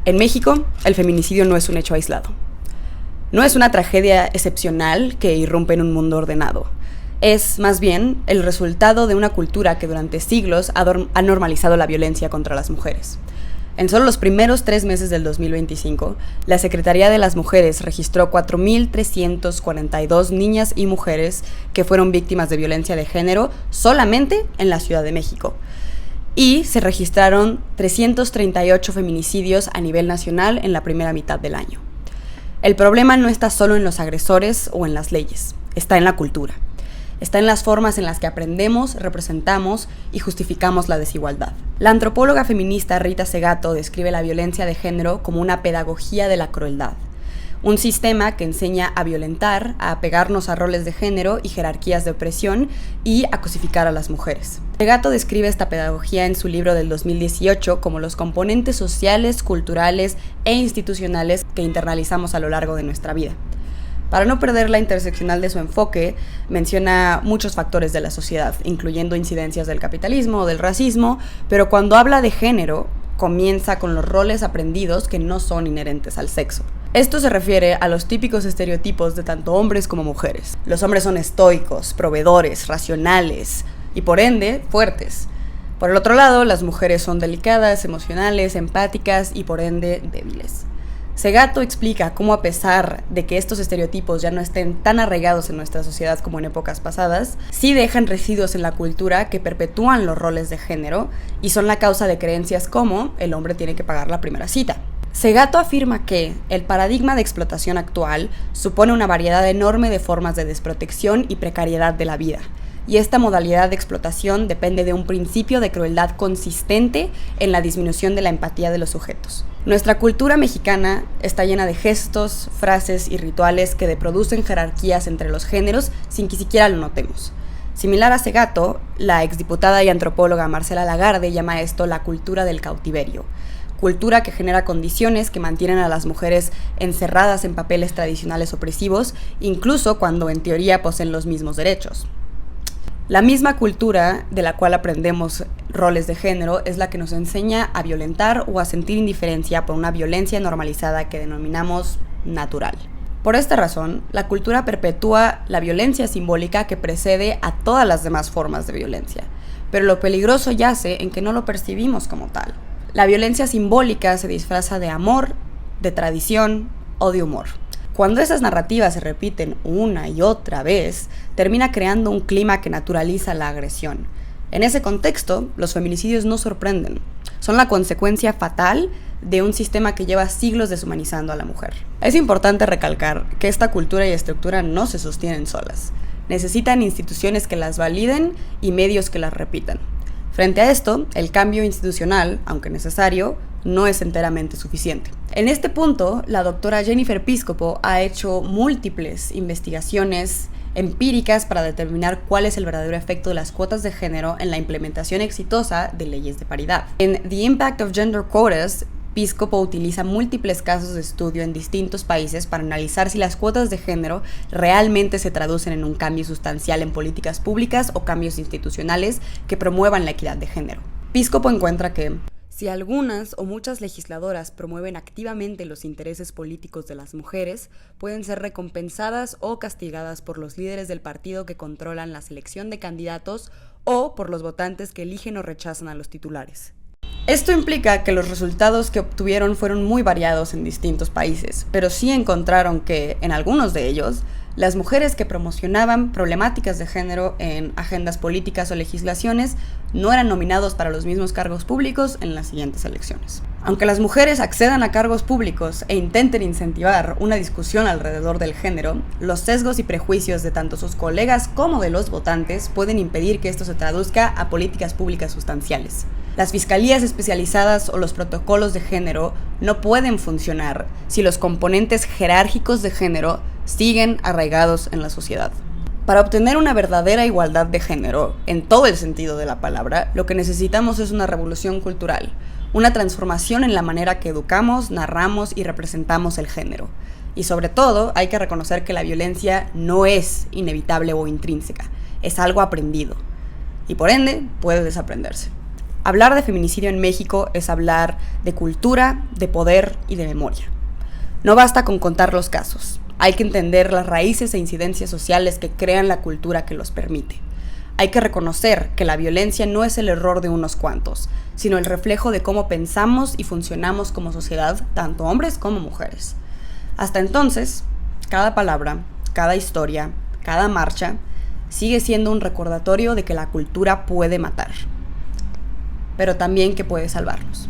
En México, el feminicidio no es un hecho aislado. No es una tragedia excepcional que irrumpe en un mundo ordenado. Es, más bien, el resultado de una cultura que durante siglos ha normalizado la violencia contra las mujeres. En solo los primeros 3 meses del 2025, la Secretaría de las Mujeres registró 4.342 niñas y mujeres que fueron víctimas de violencia de género solamente en la Ciudad de México. Y se registraron 338 feminicidios a nivel nacional en la primera mitad del año. El problema no está solo en los agresores o en las leyes, está en la cultura. Está en las formas en las que aprendemos, representamos y justificamos la desigualdad. La antropóloga feminista Rita Segato describe la violencia de género como una pedagogía de la crueldad, un sistema que enseña a violentar, a apegarnos a roles de género y jerarquías de opresión y a cosificar a las mujeres. Segato describe esta pedagogía en su libro del 2018 como los componentes sociales, culturales e institucionales que internalizamos a lo largo de nuestra vida. Para no perder la interseccional de su enfoque, menciona muchos factores de la sociedad, incluyendo incidencias del capitalismo o del racismo, pero cuando habla de género, comienza con los roles aprendidos que no son inherentes al sexo. Esto se refiere a los típicos estereotipos de tanto hombres como mujeres. Los hombres son estoicos, proveedores, racionales y por ende fuertes. Por el otro lado, las mujeres son delicadas, emocionales, empáticas y por ende débiles. Segato explica cómo, a pesar de que estos estereotipos ya no estén tan arraigados en nuestra sociedad como en épocas pasadas, sí dejan residuos en la cultura que perpetúan los roles de género y son la causa de creencias como el hombre tiene que pagar la primera cita. Segato afirma que el paradigma de explotación actual supone una variedad enorme de formas de desprotección y precariedad de la vida, y esta modalidad de explotación depende de un principio de crueldad consistente en la disminución de la empatía de los sujetos. Nuestra cultura mexicana está llena de gestos, frases y rituales que reproducen jerarquías entre los géneros sin que siquiera lo notemos. Similar a Segato, la exdiputada y antropóloga Marcela Lagarde llama esto la cultura del cautiverio, cultura que genera condiciones que mantienen a las mujeres encerradas en papeles tradicionales opresivos, incluso cuando en teoría poseen los mismos derechos. La misma cultura de la cual aprendemos roles de género es la que nos enseña a violentar o a sentir indiferencia por una violencia normalizada que denominamos natural. Por esta razón, la cultura perpetúa la violencia simbólica que precede a todas las demás formas de violencia, pero lo peligroso yace en que no lo percibimos como tal. La violencia simbólica se disfraza de amor, de tradición o de humor. Cuando esas narrativas se repiten una y otra vez, termina creando un clima que naturaliza la agresión. En ese contexto, los feminicidios no sorprenden. Son la consecuencia fatal de un sistema que lleva siglos deshumanizando a la mujer. Es importante recalcar que esta cultura y estructura no se sostienen solas. Necesitan instituciones que las validen y medios que las repitan. Frente a esto, el cambio institucional, aunque necesario, no es enteramente suficiente. En este punto, la doctora Jennifer Piscopo ha hecho múltiples investigaciones empíricas para determinar cuál es el verdadero efecto de las cuotas de género en la implementación exitosa de leyes de paridad. En The Impact of Gender Quotas, Piscopo utiliza múltiples casos de estudio en distintos países para analizar si las cuotas de género realmente se traducen en un cambio sustancial en políticas públicas o cambios institucionales que promuevan la equidad de género. Piscopo encuentra que si algunas o muchas legisladoras promueven activamente los intereses políticos de las mujeres, pueden ser recompensadas o castigadas por los líderes del partido que controlan la selección de candidatos o por los votantes que eligen o rechazan a los titulares. Esto implica que los resultados que obtuvieron fueron muy variados en distintos países, pero sí encontraron que, en algunos de ellos, las mujeres que promocionaban problemáticas de género en agendas políticas o legislaciones no eran nominados para los mismos cargos públicos en las siguientes elecciones. Aunque las mujeres accedan a cargos públicos e intenten incentivar una discusión alrededor del género, los sesgos y prejuicios de tanto sus colegas como de los votantes pueden impedir que esto se traduzca a políticas públicas sustanciales. Las fiscalías especializadas o los protocolos de género no pueden funcionar si los componentes jerárquicos de género siguen arraigados en la sociedad. Para obtener una verdadera igualdad de género, en todo el sentido de la palabra, lo que necesitamos es una revolución cultural, una transformación en la manera que educamos, narramos y representamos el género. Y sobre todo, hay que reconocer que la violencia no es inevitable o intrínseca, es algo aprendido, y por ende, puede desaprenderse. Hablar de feminicidio en México es hablar de cultura, de poder y de memoria. No basta con contar los casos. Hay que entender las raíces e incidencias sociales que crean la cultura que los permite. Hay que reconocer que la violencia no es el error de unos cuantos, sino el reflejo de cómo pensamos y funcionamos como sociedad, tanto hombres como mujeres. Hasta entonces, cada palabra, cada historia, cada marcha, sigue siendo un recordatorio de que la cultura puede matar, pero también que puede salvarnos.